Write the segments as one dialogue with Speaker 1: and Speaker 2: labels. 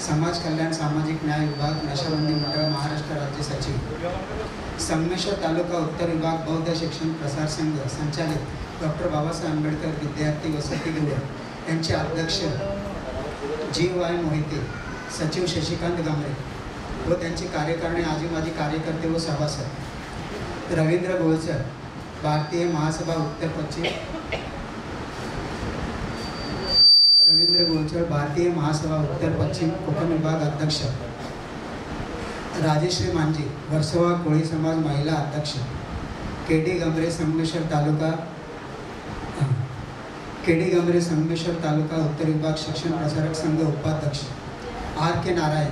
Speaker 1: समाज कल्याण सामाजिक न्याय विभाग नशाबंदी मंडळ महाराष्ट्र राज्य सचिव संगमेश्वर तालुका उत्तर विभाग बौद्ध शिक्षण प्रसार संघ संचालित डॉक्टर बाबासाहेब आंबेडकर विद्यार्थी वसतिगृह यांचे अध्यक्ष GY मोहिते, सचिव शशिकांत गामरे व त्यांची कार्यकारिणी आजी माजी कार्यकर्ते व सभासद रवींद्र गोळचर, भारतीय महासभा उत्तर पश्चिम भारतीय महासभा उत्तर पश्चिम कोकण विभाग अध्यक्ष राजेश्री मांजी, वर्सोवा कोळी समाज महिला अध्यक्ष KD गमरे संगमेश्वर तालुका उत्तर विभाग शिक्षण प्रसारक संघ उपाध्यक्ष RK नारायण,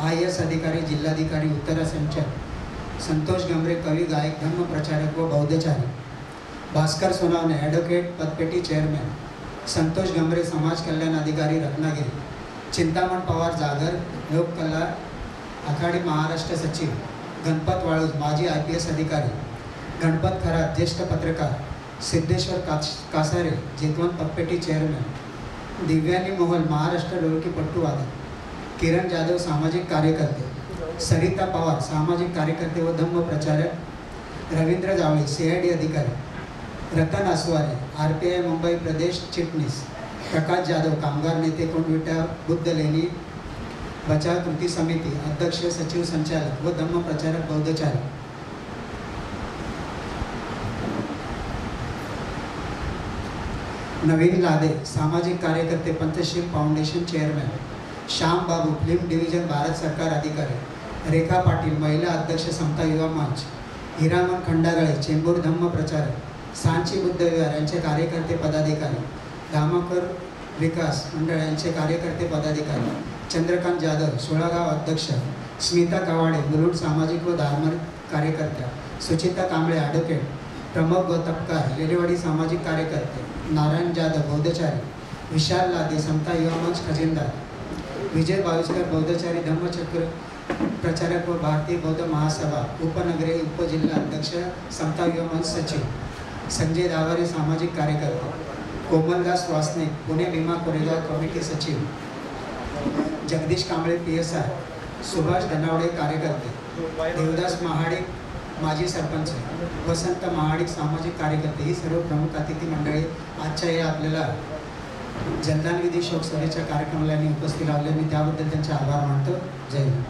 Speaker 1: IAS अधिकारी जिल्हाधिकारी उत्तरा संचालक संतोष गमरे, कवी गायक धर्म प्रचारक व बौद्धचारी भास्कर सोनावणे, ॲडव्होकेट पदपेटी चेअरमॅन संतोष गमरे, समाज कल्याण अधिकारी रत्नागिरी चिंतामण पवार, जागर लोककला आखाडी महाराष्ट्र सचिव गणपत वाळूज, माजी IPS अधिकारी गणपत खरात, ज्येष्ठ पत्रकार सिद्धेश्वर कासारे, जेतवन पदपेटी चेअरमॅन दिव्यानी मोहल, महाराष्ट्र ढोलकीपट्टू वादक किरण जाधव, सामाजिक कार्यकर्ते सरिता पवार, सामाजिक कार्यकर्ते व धम्म प्रचारक रवींद्र जावळे, CID अधिकारी रतन आसवारे, RPI मुंबई प्रदेश चिटणीस प्रकाश जाधव, कामगार नेते कोंडविटा बुद्ध लेणी बचाव कृती समिती अध्यक्ष सचिव संचालक व धम्म प्रचारक बौद्धचारी नवीन लादे, सामाजिक कार्यकर्ते पंचशील फाउंडेशन चेअरमॅन श्याम बाबू, फिल्म डिव्हिजन भारत सरकार अधिकारी रेखा पाटील, महिला अध्यक्ष समता युवा मंच हिरामन खंडागळे, चेंबूर धम्म प्रचारक सांची बुद्ध विहार यांचे कार्यकर्ते पदाधिकारी धामकर विकास मंडळ यांचे कार्यकर्ते पदाधिकारी चंद्रकांत जाधव, सोळागाव अध्यक्ष स्मिता कवाडे, मुलुंड सामाजिक व धार्मिक कार्यकर्त्या सुचिता कांबळे, ॲडव्होकेट प्रमोद गोतपकार, लेलेवाडी सामाजिक कार्यकर्ते नारायण जाधव, बौद्धचारी विशाल लादे, समता युवा मंच खजिनदार विजय बाविस्कर, बौद्धचारी धम्मचक्र प्रचारक व भारतीय बौद्ध महासभा उपनगरी उपजिल्हा अध्यक्ष समता युवा मंच सचिव संजय दावारे, सामाजिक कार्यकर्ते कोमलदास वासनिक, पुणे भीमा कोरेगाव कमिटी सचिव जगदीश कांबळे, PSI सुभाष धनावडे, कार्यकर्ते देवदास महाडिक, माजी सरपंच वसंत महाडिक, सामाजिक कार्यकर्ते ही सर्व प्रमुख अतिथी मंडळी आजच्या या आपल्याला जनदान विधी शोक सभेच्या कार्यक्रमाला उपस्थित राहिले. मी त्याबद्दल त्यांचे आभार मानतो. जय हिंद.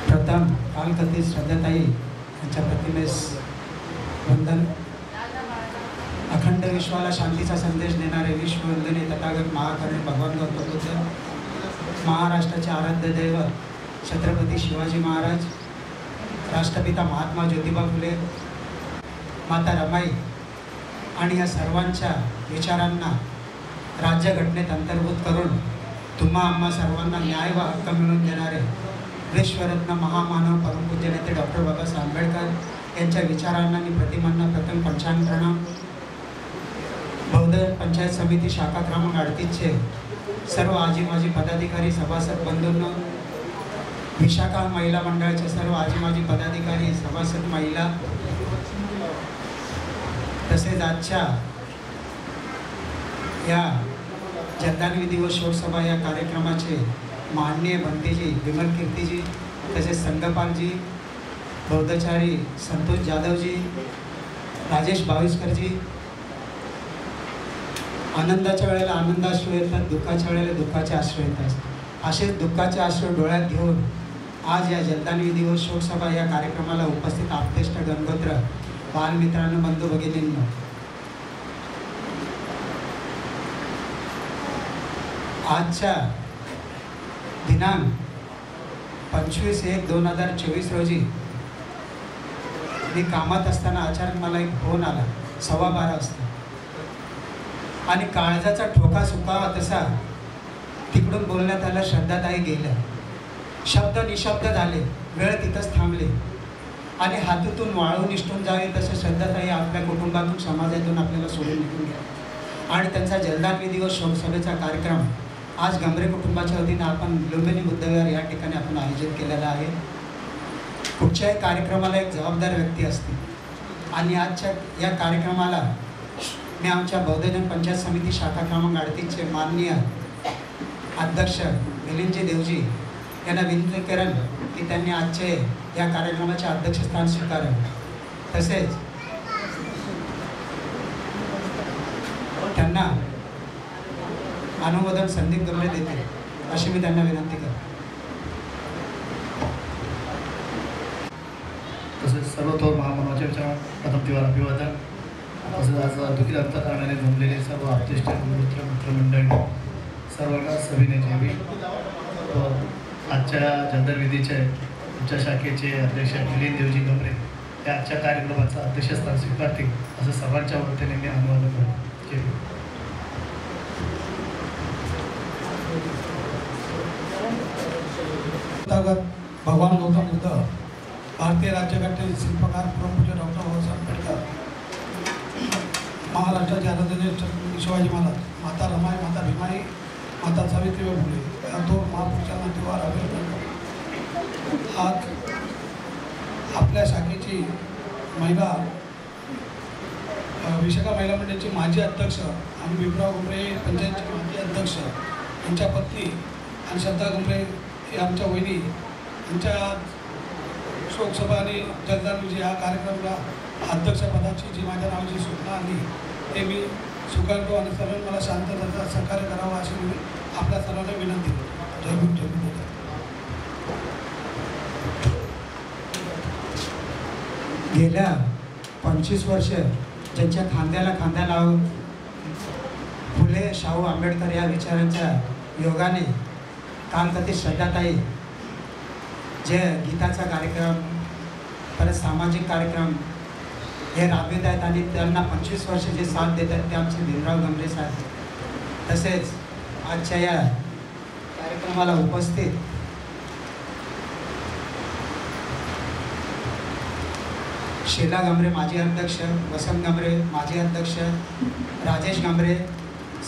Speaker 1: प्रथम कालकथित श्रद्धाताई यांच्या प्रतिमेस वंदन. अखंड विश्वाला शांतीचा संदेश देणारे विश्ववंदनीय तथागत महाकरुणी भगवान गौतम बुद्ध, महाराष्ट्राचे आराध्य दैवत छत्रपती शिवाजी महाराज, राष्ट्रपिता महात्मा ज्योतिबा फुले, माता रमाई आणि या सर्वांच्या विचारांना राज्यघटनेत अंतर्भूत करून तुम्हा आम्हा सर्वांना न्याय व हक्क मिळवून देणारे विश्वरत्न महामानव परमपूज्य नेते डॉक्टर बाबासाहेब आंबेडकर यांच्या विचारांना आणि प्रतिमांना प्रथम पंचांग प्रणाम. बौद्ध पंचायत समिती शाखा क्रमांक 38चे सर्व आजी माजी पदाधिकारी सभासद बंधूंनो, विशाखा महिला मंडळाचे सर्व आजी माजी पदाधिकारी सभासद महिला, तसेच आजच्या या जनदान विधी व शोकसभा या कार्यक्रमाचे माननीय बंटीजी, विमल कीर्तीजी, तसेच संगपालजी, बौद्धचारी संतोष जाधवजी, राजेश भाविस्करजी, आनंदाच्या वेळेला आनंदाश्रू येतात, दुःखाच्या वेळेला दुःखाचे अश्रू येतात. असेच दुःखाचे अश्रू डोळ्यात घेऊन आज या जलदान विधी व शोकसभा या कार्यक्रमाला उपस्थित आपतेष्ट गणगोत्र बालमित्रांनो, बंधू भगिनींनो, आजच्या दिनांक 25/1/2024 रोजी मी कामात असताना अचानक मला एक फोन आला 12:15 वाजता आणि काळजाचा ठोका सुकावा तसा तिकडून बोलण्यात आलं. श्रद्धाताई गेल्या. शब्द निशब्द झाले, वेळ तिथंच थांबले आणि हातून वाळून निष्ठून जावे तसं श्रद्धाताई आपल्या कुटुंबातून समाजातून आपल्याला सोडून निघून गेल्या. आणि त्यांचा जलदान विधी व शोकसभेचा कार्यक्रम आज गंभरे कुटुंबाच्या वतीनं आपण लुंबिनी बुद्धविहार या ठिकाणी आपण आयोजित केलेला आहे. कुठच्याही कार्यक्रमाला एक जबाबदार व्यक्ती असते आणि आजच्या या कार्यक्रमाला मी आमच्या बौद्धजन पंचायत समिती शाखा क्रमांक 38चे माननीय अध्यक्ष मिलिंदजी देवजी यांना विनंती करेन की त्यांनी आजचे या कार्यक्रमाचे अध्यक्षस्थान स्वीकारावे. तसेच त्यांना अनुमोदन संदीप गमले देते अशी मी त्यांना विनंती करतो.
Speaker 2: तसेच सर्वतोर महामानवाच्या विचार प्रथम दिवार अभिवादन. तसेच आज दुखी अंतकरणाने जमलेले सर्व आपतेष्ट मित्रमंडळी सर्वांना सविनय जयवी. आजच्या जलदान विधीचे आमच्या शाखेचे अध्यक्ष मिलिंद देवजी गमरे हे आजच्या कार्यक्रमाचं अध्यक्षस्थान स्वीकारतील असं सर्वांच्या वतीने मी अनुवाद करतो. जय भीम.
Speaker 3: भगवान गौतम बुद्ध, भारतीय राज्यघटनेचे शिल्पकार परमपूज्य डॉक्टर बाबासाहेब आंबेडकर, महाराष्ट्राचे आराध्य छत्रपती शिवाजी महाराज, माता रमाई, माता भीमाई, माता सावित्रीबाई फुले या दोन महापुरुषांना दिवार अभिवादन करतो. आज आपल्या शाखेची महिला विशाखा महिला मंडळाची माजी अध्यक्ष आणि बिबराव गुमरे पंचायतचे माजी अध्यक्ष यांच्या पत्नी आणि श्रद्धा गुमरे हे आमच्या वहिनी यांच्या शोकसभा आणि जलदान विधी या कार्यक्रमाला अध्यक्षपदाची जी माझ्या नावाची सूचना आली ते मी स्वीकारतो आणि सर्वांनी मला शांततेचा सहकार्य करावं अशी मी आपल्या सर्वांना विनंती करतो. जय भीम, जय भीम.
Speaker 1: गेल्या 25 वर्ष ज्यांच्या खांद्याला खांदा लावून फुले शाहू आंबेडकर या विचारांच्या योगाने कालकथित श्रद्धाताई जे गीताचा कार्यक्रम परत सामाजिक कार्यक्रम हे राबवित आहेत आणि त्यांना 25 वर्ष जे साथ देत आहेत ते आमचे भीमराव गमरे साहेब. तसेच आजच्या या कार्यक्रमाला उपस्थित शीला गमरे माजी अध्यक्ष, वसंत गमरे माजी अध्यक्ष, राजेश गमरे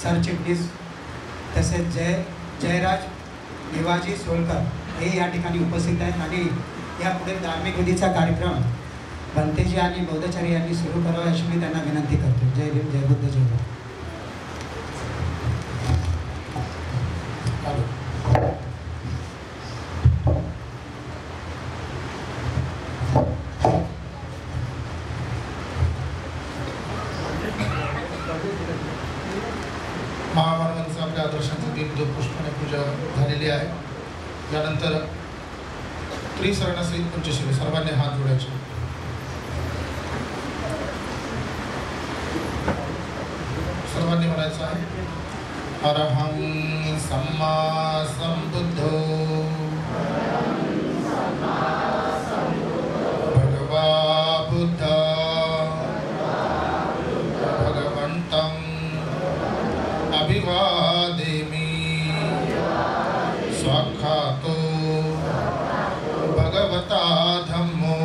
Speaker 1: सरचिटणीस, तसेच जयराज निवाजी सोलकर हे या ठिकाणी उपस्थित आहेत. आणि यापुढे धार्मिक विधीचा कार्यक्रम भंतेजी आणि बौद्धचार्य यांनी सुरू करावा अशी मी त्यांना विनंती करतो. जय भीम, जय बुद्ध, जय भीम.
Speaker 4: महामानवांचं आपल्या आदर्शांचं दीपपुष्पाने पूजा झालेली आहे. यानंतर त्रिसर्णसहित पंचशिले सर्वांनी हात जोडायचे. सर्वांनी म्हणायचं आहे अरहं सम्मा संबुद्धो भगवा बुद्ध भगवन्तं अभिवादेमि स्वाख्यातो भगवता धम्मो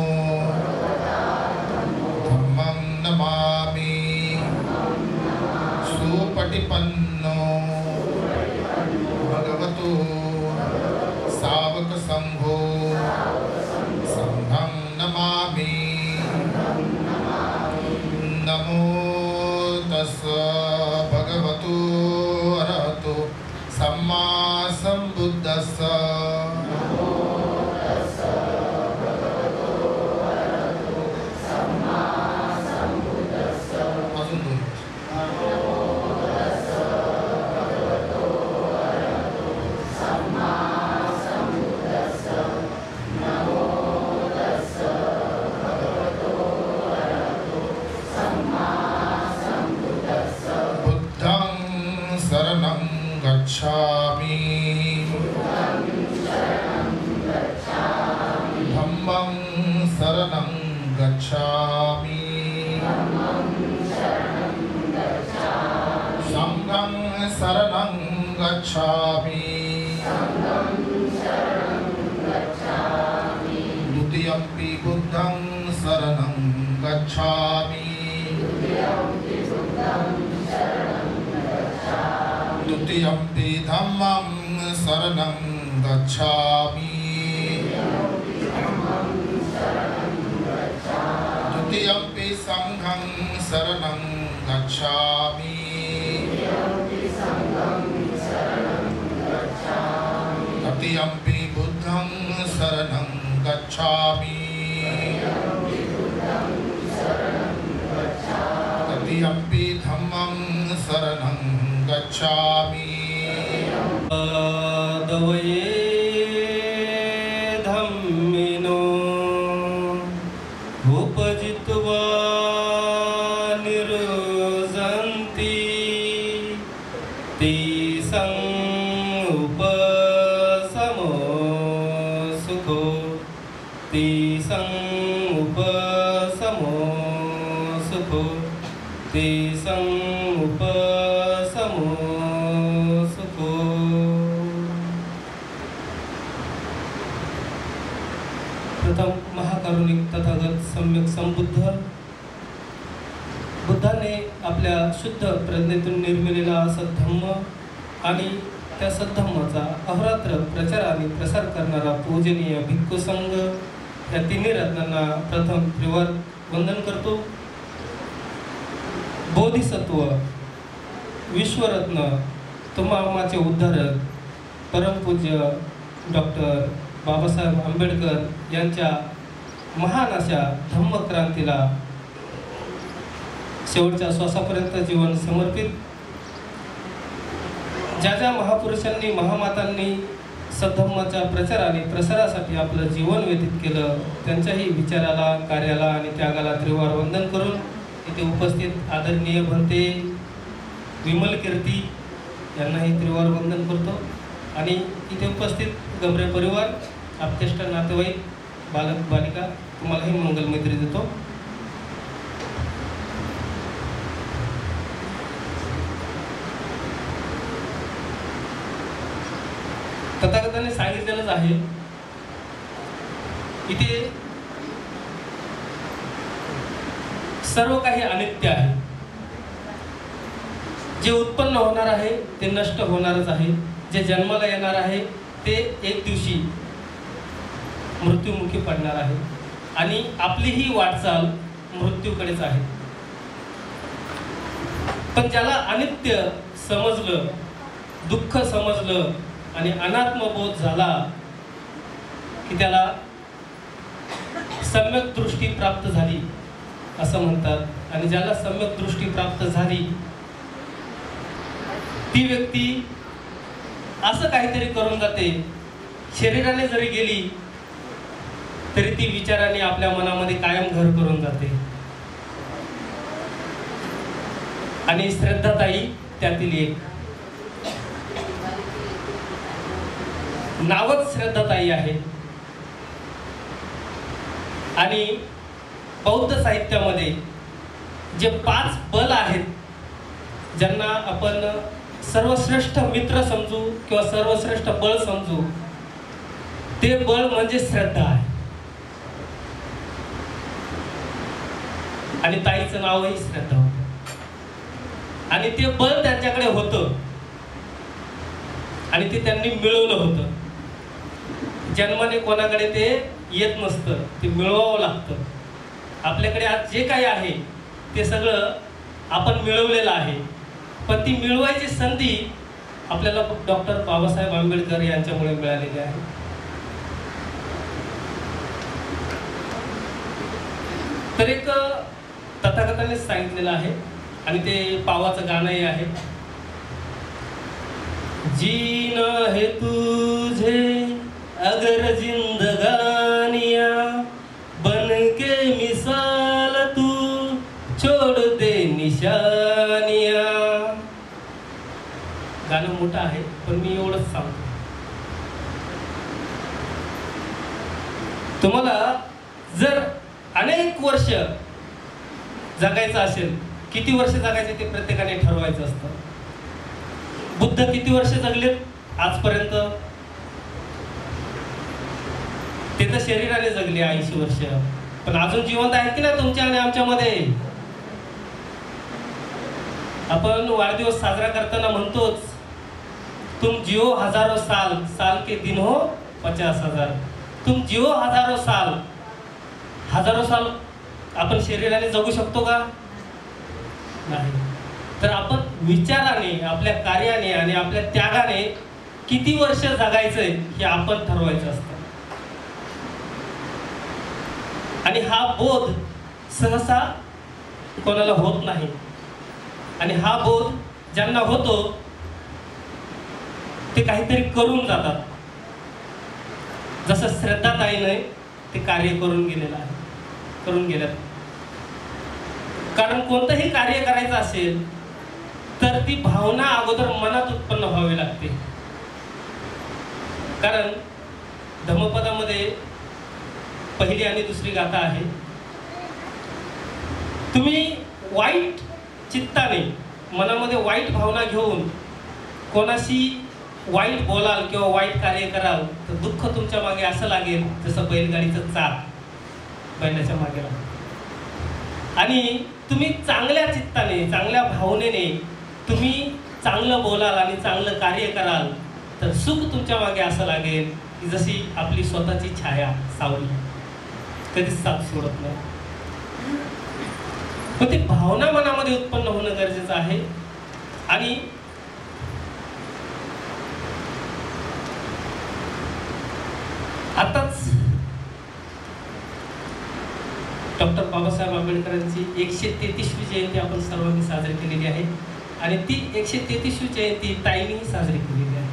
Speaker 4: धम्मं नमामि सुपटिपन्नो भगवतो सावक संघो संघं नमामि. नमो तस्स भगवतो अरहतो सम्मा संबुद्धस्स. गच्छामि द्वितीयम्पि बुद्धं शरणं गच्छामि द्वितीयम्पि धम्मं शरणं गच्छामि द्वितीयम्पि संघं शरणं गच्छामि तृतीयम्पि बुद्धं शरणं गच्छामि तृतीयम्पि धम्मं शरणं गच्छामि
Speaker 5: दवये धम्मिनो उपजित्वा निरुजन्ति ते उपसमो सुखो ते उपसमो सुखो ते उपसमो सुखो। प्रथम महाकारुणिक तथागत सम्यक संबुद्ध बुद्धाने आपल्या शुद्ध प्रज्ञेतून निर्मिलेला सद्धम्म आणि त्या सद्धम्माचा अहोरात्र प्रचार आणि प्रसार करणारा पूजनीय भिक्खू संघ या तिन्ही रत्नांना प्रथम त्रिवार वंदन करतो। बोधिसत्व, विश्वरत्न, तुमामाचे उद्धारक, परमपूज्य डॉक्टर बाबासाहेब आंबेडकर यांच्या महान अशा धम्मक्रांतीला शेवटच्या श्वासापर्यंत जीवन समर्पित। ज्या ज्या महापुरुषांनी महामातांनी सद्धम्माच्या प्रचार आणि प्रसारासाठी आपलं जीवन व्यतीत केलं त्यांच्याही विचाराला, कार्याला आणि त्यागाला त्रिवार वंदन करून इथे उपस्थित आदरणीय भंते विमल कीर्ती यांनाही त्रिवार वंदन करतो आणि इथे उपस्थित गमरे परिवार, आप्तेष्ट नातेवाईक, बालक बालिका तुम्हालाही मंगलमैत्री देतो। तथागतांनी सांगितलेलंच आहे इथे सर्व काही अनित्य आहे। जे उत्पन्न होणार आहे ते नष्ट होणारच आहे, जे जन्माला येणार आहे ते एक दिवशी मृत्युमुखी पडणार आहे आणि आपली ही वाटचाल मृत्यूकडेच आहे। पण ज्याला अनित्य समजलं, दुःख समजलं आणि अनात्मबोध झाला की त्याला सम्यक दृष्टी प्राप्त झाली असं म्हणतात। आणि ज्याला सम्यक दृष्टी प्राप्त झाली ती व्यक्ती असं काहीतरी करून जाते, शरीराने जरी गेली तरी ती विचाराने आपल्या मनामध्ये कायम घर करून जाते। आणि श्रद्धाताई त्यातील एक, नावच श्रद्धाताई आहे। आणि बौद्ध साहित्यामध्ये जे 5 बल आहेत ज्यांना आपण सर्वश्रेष्ठ मित्र समजू किंवा सर्वश्रेष्ठ बळ समजू, ते बळ म्हणजे श्रद्धा आहे। आणि ताईचं नावही श्रद्धा होतं आणि ते बळ त्यांच्याकडे होतं आणि ते त्यांनी मिळवलं होतं। जन्माने कोणाकडे ते येत नसतं, ते मिळवावं लागतं। आपल्याकडे आज जे काही आहे ते सगळं आपण मिळवलेलं आहे, पण ती मिळवायची संधी आपल्याला डॉक्टर बाबासाहेब आंबेडकर यांच्यामुळे मिळालेली आहे। तर एक तथागतांनीच सांगितलेलं आहे आणि ते पावाचं गाणंही आहे। जीना है तुझे अगर जिंदगानिया बन के मिसाल तू छोड़ दे निशानिया। गाणं मोठं आहे पण मी एवढंच सांगतो, तुम्हाला जर अनेक वर्ष जगायचं असेल, किती वर्ष जगायचे ते प्रत्येकाने ठरवायचं असतं। बुद्ध किती वर्ष जगलेत आजपर्यंत? ते तर शरीराने जगले 80 वर्ष, पण अजून जिवंत आहेत की नाही तुमच्या आणि आमच्यामध्ये? आपण वाढदिवस साजरा करताना म्हणतोच, तुम जिओ हजारो साल, साल के दिन हो 50,000. तुम जिओ हजारो साल. हजारो साल आपण शरीराने जगू शकतो का? नाही. तर आपण विचाराने, आपल्या कार्याने आणि आपल्या त्यागाने किती वर्ष जगायचंय हे आपण ठरवायचं असतं. आणि हा बोध सहसा कोणाला होत नाही. आणि हा बोध ज्यांना होतो ते काहीतरी करून जातात. जसं श्रद्धाताईने ते कार्य करून गेलेलं आहे, करून गेल्यात. कारण कोणतंही कार्य करायचं असेल तर ती भावना अगोदर मनात उत्पन्न व्हावी लागते. कारण धम्मपदामध्ये पहिली आणि दुसरी गाथा आहे. तुम्ही वाईट चित्ताने, मनामध्ये वाईट भावना घेऊन कोणाशी वाईट बोलाल किंवा वाईट कार्य कराल तर दुःख तुमच्या मागे असं लागेल जसं बैलगाडीचं चाक बैलाच्या मागे लागतं. आणि तुम्ही चांगल्या चित्ताने, चांगल्या भावनेने तुम्ही चांगलं बोलाल आणि चांगलं कार्य कराल तर सुख तुमच्या मागे असं लागेल की जशी आपली स्वतःची छाया, सावली कधीच साथ सोडत नाही. पण ती भावना मनामध्ये उत्पन्न होणं गरजेचं आहे. आणि आताच डॉक्टर बाबासाहेब आंबेडकरांची 133वी जयंती आपण सर्वांनी साजरी केलेली आहे. आणि ती 133वी जयंती ताईंनीही साजरी केलेली आहे.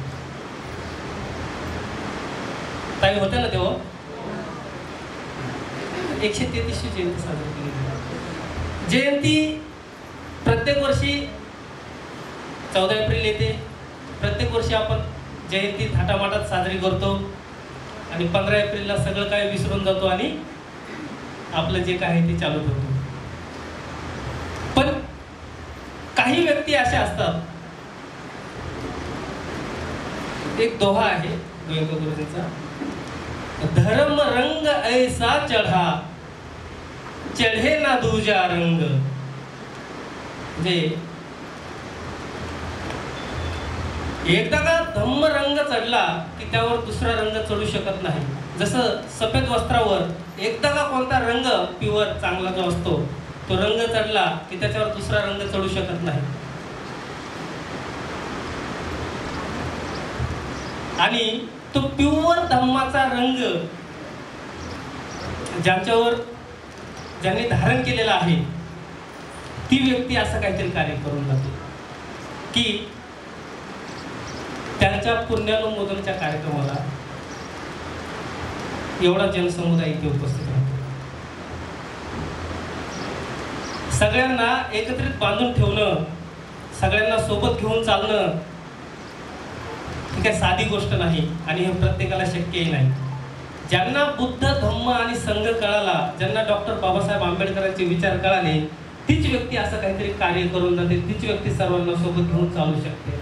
Speaker 5: ताई होत्या ना तेव्हा? 133वी जयंती साजरी केलेली आहे. जयंती प्रत्येक वर्षी 14 एप्रिल येते. प्रत्येक वर्षी आपण जयंती थाटामाटात साजरी करतो आणि 15 एप्रिलला सगळं काय विसरून जातो आणि आपलं जे काय ते चालू ठेवतो. पण काही व्यक्ती अशा असतात. एक दोहा आहे गोयंका गुरुजींचा, धर्म रंग ऐसा चढा चढे ना दूजा रंग. म्हणजे एकदा का धम्म रंग चढला की त्यावर दुसरा रंग चढू शकत नाही. जसं सफेद वस्त्रावर एकदा का कोणता रंग प्युअर चांगला जो असतो तो रंग चढला की त्याच्यावर दुसरा रंग चढू शकत नाही. आणि तो प्युअर धम्माचा रंग ज्यांनी धारण केलेला आहे ती व्यक्ती असं काहीतरी कार्य करून जाते की त्यांच्या पुण्यानुमोदनच्या कार्यक्रमाला एवढा जनसमुदाय इथे उपस्थित राहतो. सगळ्यांना एकत्रित बांधून ठेवणं, सगळ्यांना सोबत घेऊन चालणं ही काही साधी गोष्ट नाही आणि हे प्रत्येकाला शक्यही नाही. ज्यांना बुद्ध, धम्म आणि संघ कळाला, ज्यांना डॉक्टर बाबासाहेब आंबेडकरांचे विचार कळाले, तीच व्यक्ती असं काहीतरी कार्य करून जाते, तीच व्यक्ती सर्वांना सोबत घेऊन चालू शकते.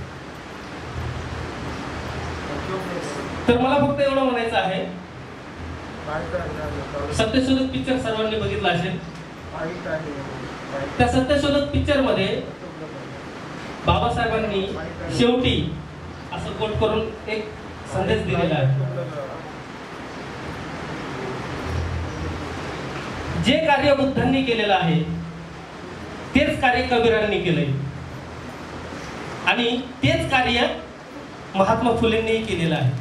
Speaker 5: तर मला फक्त एवढं म्हणायचं आहे, सत्यशोधक पिक्चर सर्वांनी बघितला असेल. त्या सत्यशोधक पिक्चर मध्ये बाबासाहेबांनी शेवटी असं कोट करून एक संदेश दिलेला आहे, जे कार्य बुद्धांनी केलेलं आहे तेच कार्य कबीरांनी केलंय आणि तेच कार्य महात्मा फुलेंनीही केलेलं आहे.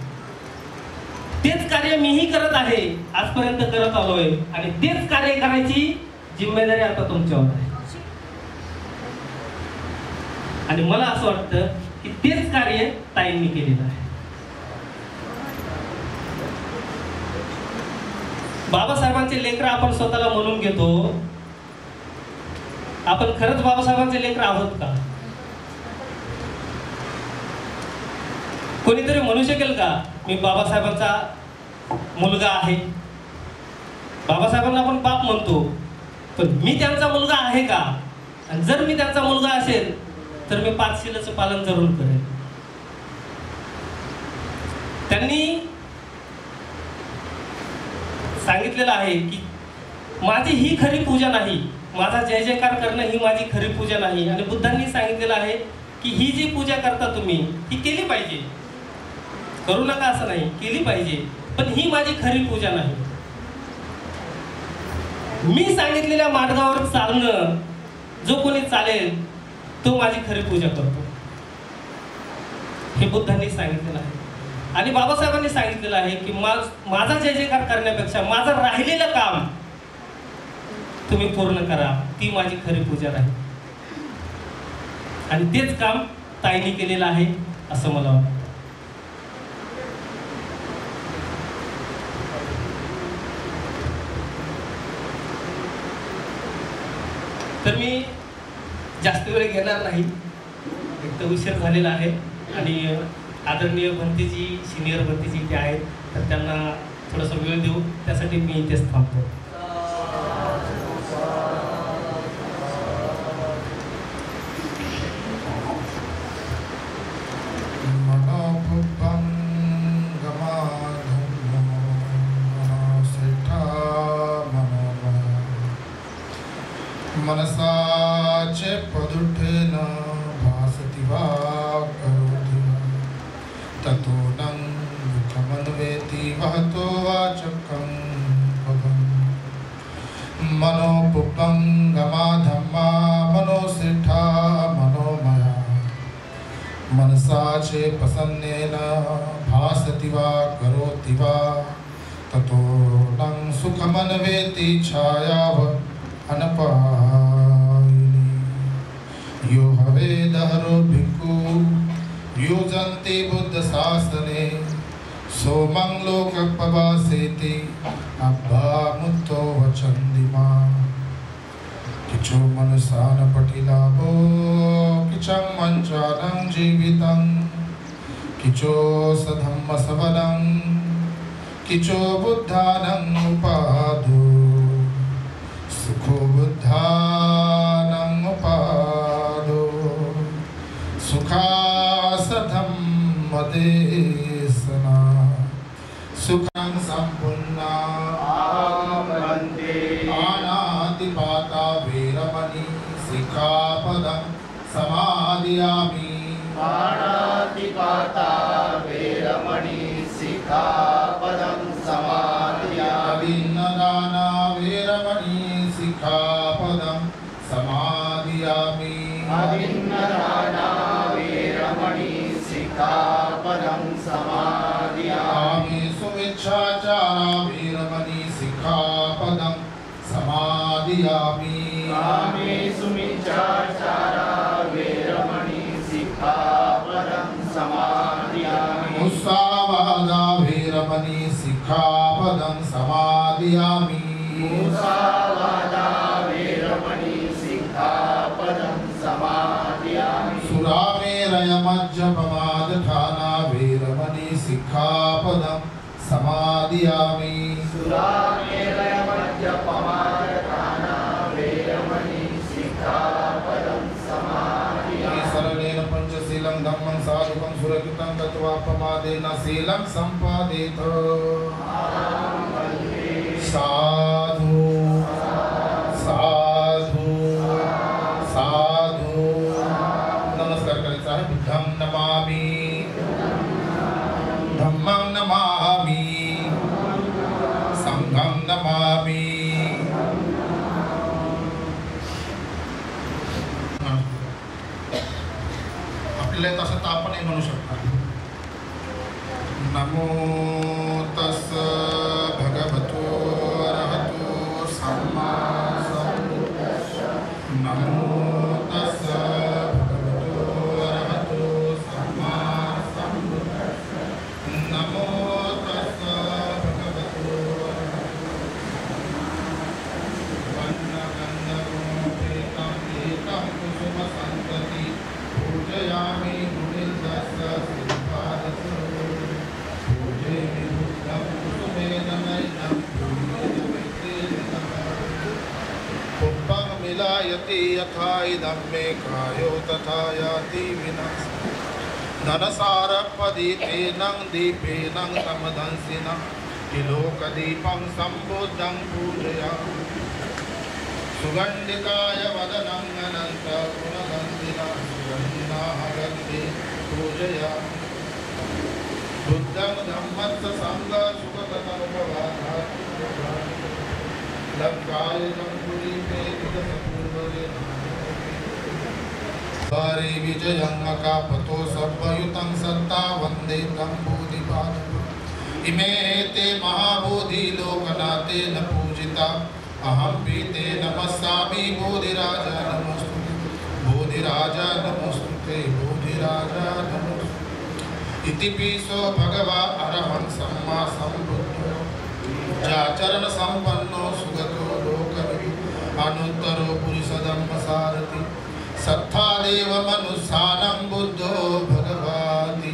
Speaker 5: तेच कार्य मीही करत आहे, आजपर्यंत करत आलोय आणि तेच कार्य करायची जिम्मेदारी आता तुमच्यावर आहे. आणि मला असं वाटतं की तेच कार्य ताईंनी केलेलं आहे. बाबासाहेबांचे लेकरं आपण स्वतःला म्हणून घेतो, आपण खरंच बाबासाहेबांचे लेकरं आहोत का? कोणीतरी म्हणू शकेल का मी बाबासाहेबांचा मुलगा आहे? बाबासाहेबांना आपण बाप म्हणतो, पण मी त्यांचा मुलगा आहे का? आणि जर मी त्यांचा मुलगा असेल तर मी 5 शीलाचं पालन जरूर करेन. त्यांनी सांगितलेलं आहे की माझी ही खरी पूजा नाही, माझा जय जयकार करणं ही माझी खरी पूजा नाही. आणि बुद्धांनी सांगितलेलं आहे की ही जी पूजा करता तुम्ही ही केली पाहिजे, करू नका असं नाही, केली पाहिजे, पण ही माझी खरी पूजा नाही. मी सांगितलेल्या मार्गावर चालणं जो कोणी चालेल तो माझी खरी पूजा करतो, हे बुद्धांनी सांगितलेलं आहे. आणि बाबासाहेबांनी सांगितलेलं आहे की माझा जय जयकार करण्यापेक्षा माझं राहिलेलं काम तुम्ही पूर्ण करा, ती माझी खरी पूजा राहील. आणि तेच काम ताईंनी केलेलं आहे असं मला वाटतं. तर मी जास्त वेळ घेणार नाही, एक तर उशीर झालेला आहे. आणि आदरणीय भंतेजी, सिनियर भंतेजी इथे आहेत, तर त्यांना थोडासा वेळ देऊ, त्यासाठी मी इथेच थांबतो.
Speaker 4: मनसाचे पदुठेन भासति वा करोति ततो नं मुखमन्वेति वहतो वाचकं पदम् मनोपुपङ्गमा धम्मा मनोसिष्ठा मनोमया मनसाचे प्रसन्नेन भासति वा करोति वा ततो नं सुखमन्वेति छायाव अनपायिनी यो हवेदहरो भिक्खु युजन्ति बुद्ध शासने सोमं लोकपवासेति अब्बामुत्तो वचन्दिमा किचो मनसान पटिलाभो किचं मञ्चानं जीवितं किचो सधम्मसवनं किचो बुद्धानं उपाधो सुखो बुद्धानं उपादो सुखासधं मदेसना सुखं सम्पूर्णा आनातिपाता वीरमणि सिक्खापदं समादयामि.
Speaker 6: आनातिपाता वीरमणि सिक्खापदं समादयामि.
Speaker 4: अभिन्नदाना वीरमणि सिक्खापदं समादयामि.
Speaker 6: अभिन्नदाना वीरमणि सिक्खापदं समादयामि.
Speaker 4: सुमिच्छाचारा वीरमणि सिक्खापदं समादयामि.
Speaker 6: सुमिच्छाचारा वीरमणि सिक्खापदं समादयामि.
Speaker 4: मुसावादा वीरमणि सिक्खापदं समादयामि.
Speaker 6: मुसावादा वीरमणि सिक्खापदं समादयामि.
Speaker 4: सुरामेरयमज्जपमादठाना वीरमणि सिक्खापदं समादयामि.
Speaker 6: सुरामेरयमज्जपमादठाना वीरमणि सिक्खापदं समादयामि.
Speaker 4: शरणेन पंचशीलं धम्मं साधुकं सुरक्षितं गत्वा प्रमादेन शीलं सम्पादेत. साधु साधु साधु. नमस्कार करायचा आहे. बुद्धं नमामि, धम्मं नमामि, संघं नमामि. आपल्याला तसं तर आपणही म्हणू शकता. नमो तस्स भगवतो अरहतो सम्मा सम्बुद्धस्स. नमो तस्स भगवतो अरहतो सम्मा सम्बुद्धस्स. नमो तस्स भगवतो वन्नगन्धर्वोपेतं एतं कुसुमसन्तति पूजयामि मुनिर्दस्स श्रीपादस्य. पूजयामि बुद्धं कुसुमेन नयनं पूजयामि पुष्पं मिलायति यथा इदं मे कायो तथा याति विनाशः. धनसारपदितेनं दीपेनं समदंसिनं त्रिलोकदीपं सम्बुद्धं पूजयामि सुगन्धिकाय वदनं अनन्तगुणगन्धिना सुगन्धागन्धि पूजयामि बुद्धं धम्मं संघं सुखदं भवान् लंकाय जम्बुदीपे विगतपूर्वरे वारे विजयं मकापतो सर्वयुतं सत्ता वन्दे तं बोधिपादम् इमे ते महाबोधि लोकनाथेन पूजिता अहं पीते नमस्सामि बोधिराजा नमोस्तुते बोधिराजा नमोस्तुते बोधिराजा नमोस्तुते इति पीसो भगवा अरहं सम्मा सम्बुद्धो जाचरण संपन्नो सुगतो लोकविदु अनुत्तरो पुरुषधम्मसारथि सत्तादेव मनुष्यानं बुद्धो भगवाति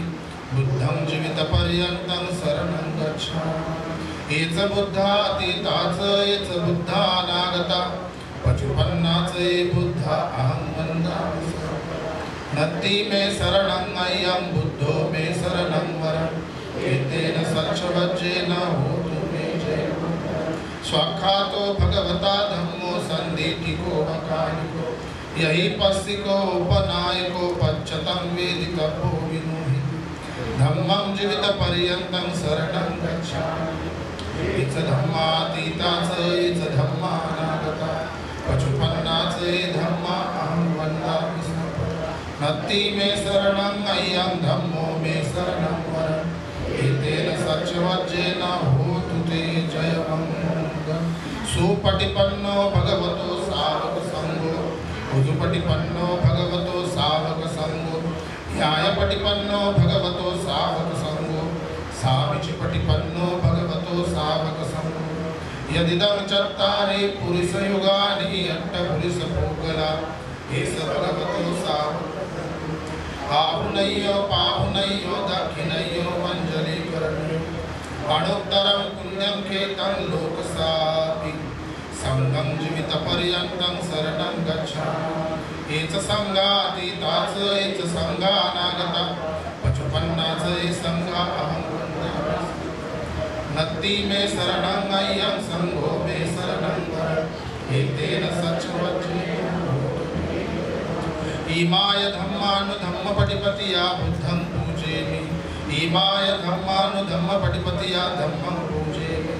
Speaker 4: बुद्धं जीवितपर्यन्तं शरणं गच्छामि एच बुद्धातीताच एच बुद्धानागता पचुपन्नाच ये बुद्धा अहं वन्दामि नत्ति मे शरणं अय्यं बुद्धो मे शरणं वरम् एतेन सच्चवज्जेन होतु मे जयः स्वाख्यातो भगवता धम्मो सन्दिटिको मकानिको यही पस्सिको उपनायको पच्चतं वेदितव्यो विनुहि धम्मं जीवितपर्यन्तं शरणं गच्छामि इच धम्मातीता च इच धम्मानागता पचुपन्ना च ये धम्मा अहं वन्दामि नत्ति मे शरणं अय्यं धम्मो मे शरणं वरम् एतेन सच्चवज्जेन होतु ते जयमङ्गलं सुपटिपन्नो भगवतो सावक संघो उजुपटिपन्नो भगवतो सावक संघो न्यायपटिपन्नो भगवतो सावक संघो सामिचिपटिपन्नो भगवतो सावक संघो यदिदं चत्तारि पुरुषयुगानि अट्टपुरुषपूगला एष भगवतो सावक आहुनय्यो पाहुनय्यो दक्षिणय्यो मञ्जलीकरणयो अणुत्तरं पुण्यं खेतं लोकसापि संघं जीवितपर्यन्तं शरणं गच्छामि एच संघातीता च एच संघानागता पचुपन्ना च ये संघा अहं वन्दामि नत्ति मे शरणं अय्यं संघो मे शरणं वरम् एतेन सच्चवज्जेन इमाय धम्मानुधम्मपटिपतिया बुद्धं पूजेमि इमाय धम्मानुधम्मपटिपतिया धम्मं पूजेमि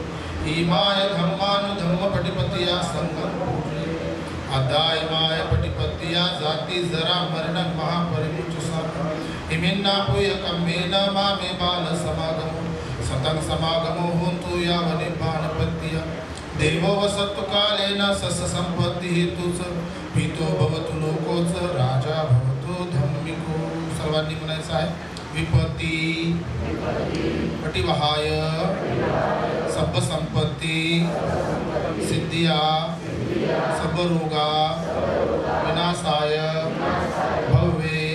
Speaker 4: इमाय धम्मानुधम्मपटिपतिया संघं पूजेमि अदायमाय पटिपतिया जाति जरा मरणं महापरिमुचसाम इमिन्ना पूय कम्मेन मामे बाल समागमो सतं समागमो होन्तु यावनिर्वाणपत्तिया देवो वसतु कालेन सस्य संपत्ति हेतु च पीतो भवतु लोको च राजा भवतु धम्मिको सर्वांनी म्हणायचं आहे विपत्ती पटिवहाय सब संपत्ती सिद्धिया सब रोगा विनाशाय भव्ये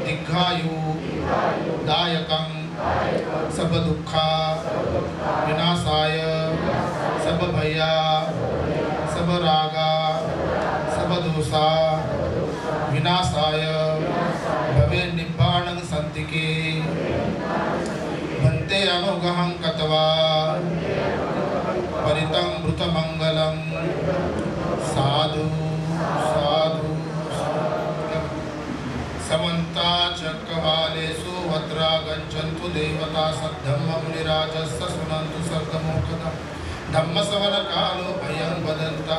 Speaker 4: दीर्घायु दायकं सब दुःखा विनाशाय सब भया सब रागा सब दोषा विनाशाय भवे निब्बाणं सन्तिके भन्ते अनुगहं कत्वा परितं मृतमङ्गलं साधु साधु समन्ता चक्रवालेषु भद्रा गच्छन्तु देवता सद्धम्मं निराजस्य शृण्वन्तु सर्गमोक्षदम् धम्मसवनकालो अयं वदन्ता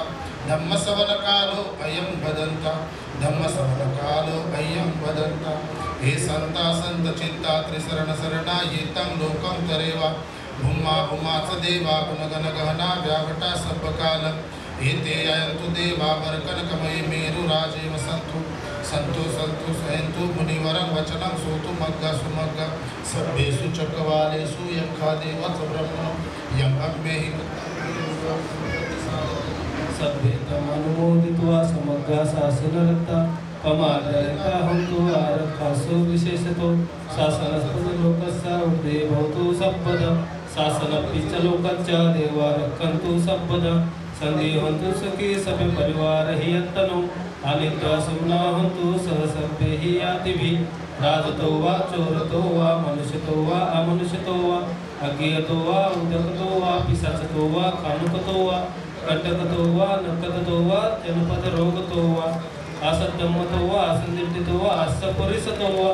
Speaker 4: धम्मसवनकालो अयं वदन्ता धम्मसवनकालो अयं वदन्ता हे संता संत चित्ता त्रिशरण शरणा ये तं लोकं तरेवा भूमा भूमा च देवा गुणगण गहना व्यावटा सर्वकाल एते अयन्तु देवा वरकनकमये मेरुराजे वसन्तु संतो संतो सहन्तु मुनिवरं वचनं सोतु मग्गा सुमग्गा सर्वेषु चक्रवालेषु यं खादेव च ब्रह्म यं अग्नेहि
Speaker 5: सभ्यतमनुमोदित्वा समग्रा शासनरता पमादरता हन्तु आरक्षासु विशेषतो शासनस्पदलोकस्य ऊर्ध्वे भवतु सम्पद शासनपि च लोकस्य देवा रक्षन्तु सम्पद सन्देहन्तु सुखी सभ्य परिवार हि यत्तनो अनित्वा सुम्ना हन्तु सह सर्वे हि यातिभिः राजतो वा चोरतो वा मनुष्यतो वा अमनुष्यतो वा अज्ञेयतो वा उदकतो वा पिशाचतो वा कानुकतो वा कंटकतो वा नकदतो वा जनपदरोगतो वा असद्धम्मतो वा असंदिग्धतो वा असपरिसतो वा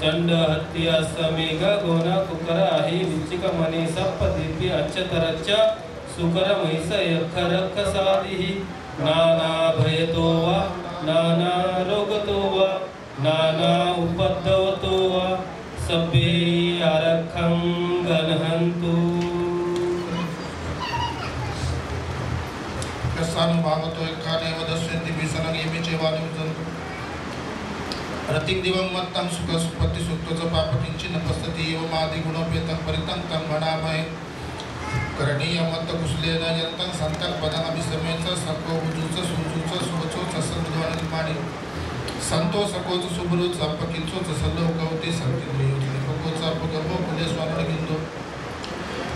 Speaker 5: चंड हत्या समेघ गोना कुकर आहे विचिक मने सप्प दिव्य अच्चतरच्च सुकर महिष यखरख सादिहि नाना भयतो वा नाना रोगतो वा नाना उपद्रवतो वा सभ्ये आरक्षं गणहन्तु
Speaker 4: कस्सानुभावतो एकाने वदस्यन्ति विसनगे विचेवानि उजन्तु रतिं दिवंगमत्तं सुख सुपत्ति सुक्तोच पापकिंचिन पस्तति एवं आदि गुणोपेतं परितं तं भणामहे करणीयमत्त कुशलेन यन्तं संतं पदं अभिसमेच सको बुजुच सुजुच सुवचोच सद्वानिर्माणि संतो सकोच सुबरुच अपकिंचोच सल्लोकवते संकिंद्रियोच निपकोच अपगमो कुले स्वानगिंदो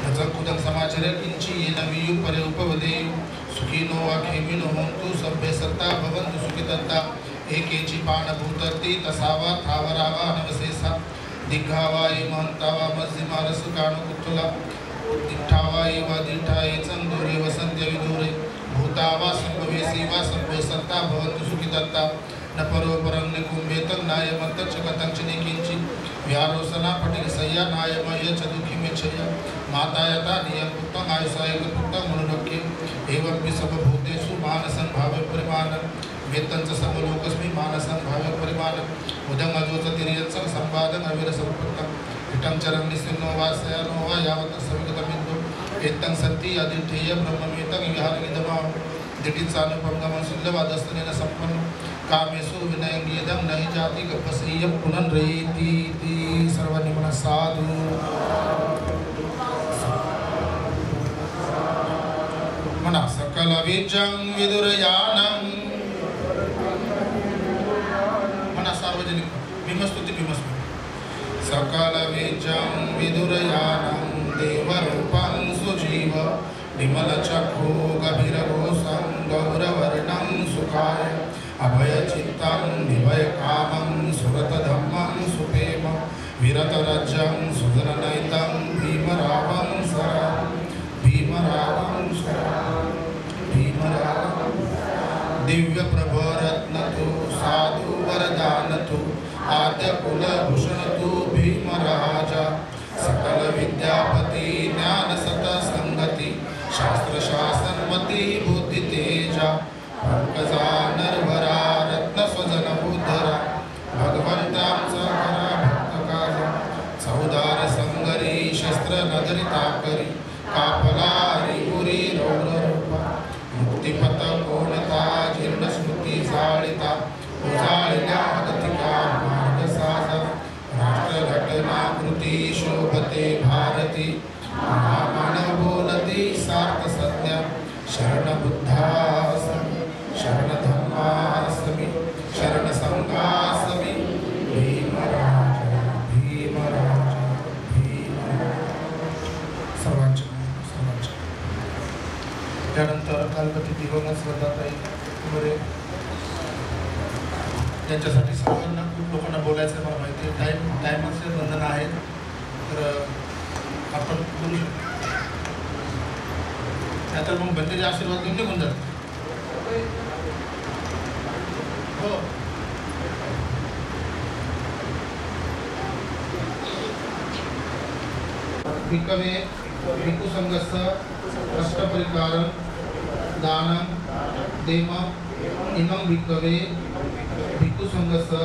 Speaker 4: नजकुदं समाचर किंची येन वियु परे उपवदेयु सुखिनो अखेमिनो होन्तु सभ्ये सत्ता भवन्तु सुखितत्ता एकेची पाणभूतर्ती तसावा थावरावा नवसेसा दिग्घावा महंतावा मज्जिमारस काणुकुत्तुला दिठ्ठावा एवा दिठ्ठाये चंदोरे वसंत्य विदूरे भूतावा संभवेसी वा संभवे सत्ता भवन्तु सुखितत्ता न परो परं निकुंभेतं नायमत्त च कतं च निकिंचि व्यारोसना पटिल सय्या नायमय च दुखी मेच्छया मातायता नियम पुत्तं आयुषाय पुत्तं मनुरक्खे एवं विसव भूतेषु मानसं भावे परिमाणं वेत्तंच सर्वलोकस्मि मानसं भावे परिमाणं उदं अजोच तिर्यंचं संवादं अविरसंपत्तं इटं चरं निसिन्नो वासयानो वा यावत् सविगतमिन्दो एत्तं सन्ति अदिठेय ब्रह्ममेतं विहारगिदमां दिटित्सानुपंगमं शुद्धवादस्तनेन सम्पन्नं कामेषु विनयंगेदं नहि जाति गपसय्यं पुनर्रयेति इति सर्वनिमन साधु मना सकल विजं विदुरयानं मना सार्वजनिक भीमस्तुति भीमस्मृति सकल विजं विदुरयानं देवरूपं सुजीव विमल चक्षु गभीरघोषं गौरवर्णं सुखाय अभयचित्तं विभयकामं सुरतधम्मं सुपेम विरतरज्जं सुजननयितं भीमरावं दिव्यप्रभरत्नतु साधु वरदानतु आद्यकुलभूषणतु भीमराजा सकल विद्यापति ज्ञान सत संगति शास्त्र शासनमति बुद्धि तेजा पंकजा नरवरा रत्न स्वजन बुद्धरा भगवंतांचा करा भक्तकाजा चौदार संगरी शस्त्र नगरिता करी कापला रिपुरी रौद्र रूपा मुक्तिपथ कोणता जीर्ण स्मृती जाळिता उजाळल्या गतिका मार्ग साजा राष्ट्र घटना कृती शोभते भारती महामानव बोलती सार्थ सत्य शरण बुद्धासमी शरण धर्मासमी शरण संघासमी भीमराजा भीमराजा भीमराजा सर्वांच्या त्यानंतर कालपती दिवंगत श्रद्धाताई बरे त्यांच्यासाठी सर्वांना खूप लोकांना बोलायचं मला माहिती आहे टायमाचे बंधन आहेत तर आपण बोलू शकतो त्यातर मग बंदेचे आशीर्वाद घेऊन निघून जातात हो भिक्खवे भिक्खुसंघस्य अष्टपरिकारं दानं देमं इमं भिक्खवे भिक्खुसंघस्य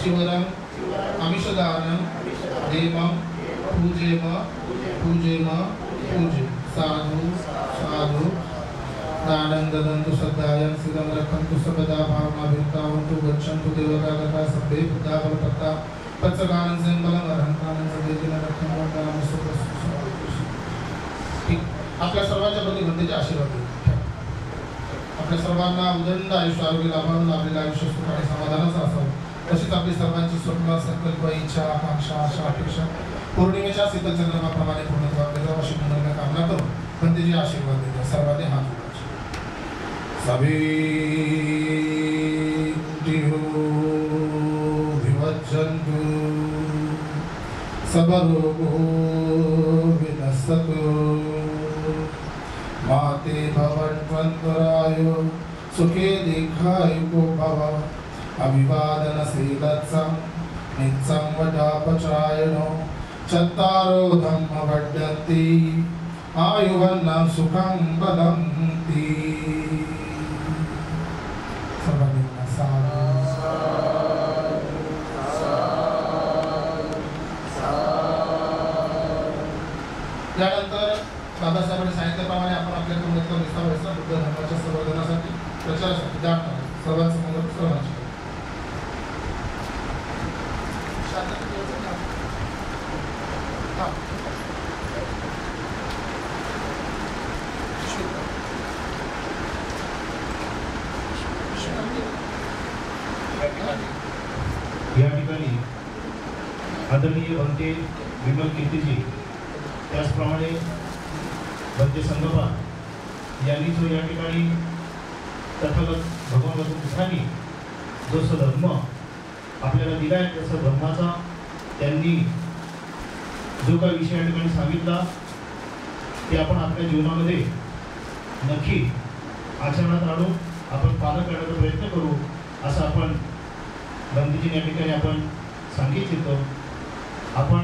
Speaker 4: शिवरम् आमिषदानं देमं पूजेम पूजेम पूजे साधु साधु दानं ददन्तु श्रद्धायां सिद्धं रक्षन्तु सर्वदा भावनाभिर्तावन्तु गच्छन्तु देवतागता सभ्ये बुद्धा बलपत्ता पत्सकानं संबलं अरहंतानं सदेजन रक्षणवंतानं ठीक आपल्या सर्वांच्या प्रति बंदेचे आशीर्वाद देतो आपल्या सर्वांना उदंड आयुष्य आरोग्य लाभावून आपल्याला आयुष्य सुख आणि समाधानाचं असावं तशीच आपली सर्वांची स्वप्न संकल्प इच्छा आकांक्षा आशा अपेक्षा पौर्णिमेच्या शीतल चंद्रमाप्रमाणे पूर्णत्वात अशी पुनर्गा कामना करून बंदेचे आशीर्वाद देतो सर्वांनी हात जोडायचे सभी दिवो विवज्जन्तु सबरोगो विनश्यतु माते भवन्वन्तरायो सुखे दीर्घायुको भव अभिवादनशीलत्स नित्सं वदापचायनो चत्तारो धम्मवर्धन्ति आयुवन्नं सुखं वदन्ति यानंतर दादासाहेबांनी सांगितल्याप्रमाणे आपण आपल्या कुटुंबातला विस्तार व्हायचा बुद्ध धर्माच्या संवर्धनासाठी प्रचारासाठी जाणणार सर्वांसमोर सर्वांची
Speaker 7: या ठिकाणी आदरणीय भंते विमल कीर्तीजी त्याचप्रमाणे भंते संगमा यांनी जो या ठिकाणी तथागत भगवान बुद्धांनी जो धर्म आपल्याला दिला आहे तसा धर्माचा त्यांनी जो काही विषय या ठिकाणी सांगितला ते आपण आपल्या जीवनामध्ये नक्की आचरणात आणून आपण पालन करण्याचा प्रयत्न करू असं आपण बंदीजी या ठिकाणी आपण सांगितलं. आपण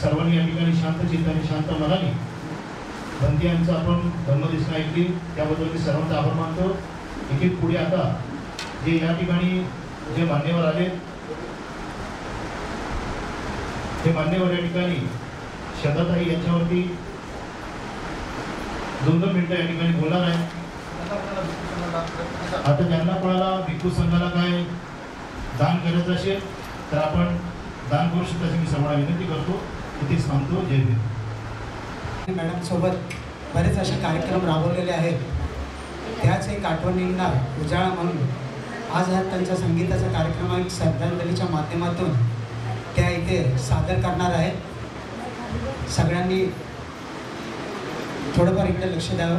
Speaker 7: सर्वांनी या ठिकाणी शांत चित्ताने शांत मनाने बंदी यांचं आपण धर्मदेशना ऐकली त्याबद्दल मी सर्वांचा आभार मानतो. एक पुढे आता जे या ठिकाणी जे मान्यवर आले ते मान्यवर या ठिकाणी शताताई यांच्यावरती 2-2 मिनिटं या ठिकाणी बोलणार आहे. आता ज्यांना कोणाला भिक्खू संघाला काय दान करायचं असेल तर आपण दान करू शकता अशी मी सर्वांना विनंती करतो. इथेच थांबतो. जय भीम.
Speaker 1: मॅडम सोबत बरेच असे कार्यक्रम राबवलेले आहेत. त्याच एक आठवणींना उजाळा म्हणून आज हा त्यांचा संगीताचा कार्यक्रम एक श्रद्धांजलीच्या माध्यमातून त्या इथे सादर करणार आहेत. सगळ्यांनी थोडंफार इकडे लक्ष द्यावं.